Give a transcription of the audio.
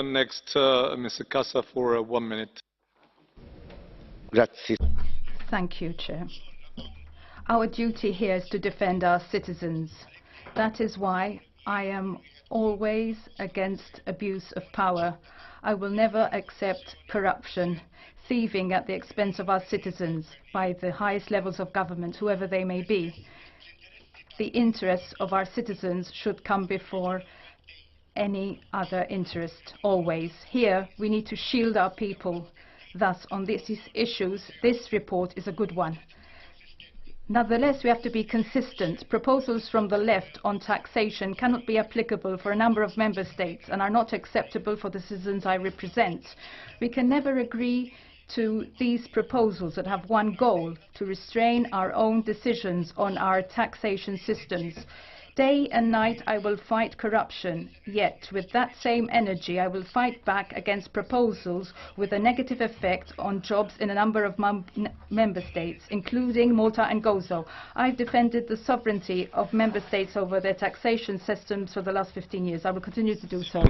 Next, Mr. Casa for 1 minute. Grazie. Thank you, Chair. Our duty here is to defend our citizens. That is why I am always against abuse of power. I will never accept corruption, thieving at the expense of our citizens by the highest levels of government, whoever they may be. The interests of our citizens should come before any other interest, always. Here, we need to shield our people. Thus, on these issues, this report is a good one. Nonetheless, we have to be consistent. Proposals from the left on taxation cannot be applicable for a number of member states and are not acceptable for the citizens I represent. We can never agree to these proposals that have one goal: to restrain our own decisions on our taxation systems. Day and night I will fight corruption, yet with that same energy I will fight back against proposals with a negative effect on jobs in a number of member states, including Malta and Gozo. I've defended the sovereignty of member states over their taxation systems for the last 15 years. I will continue to do so.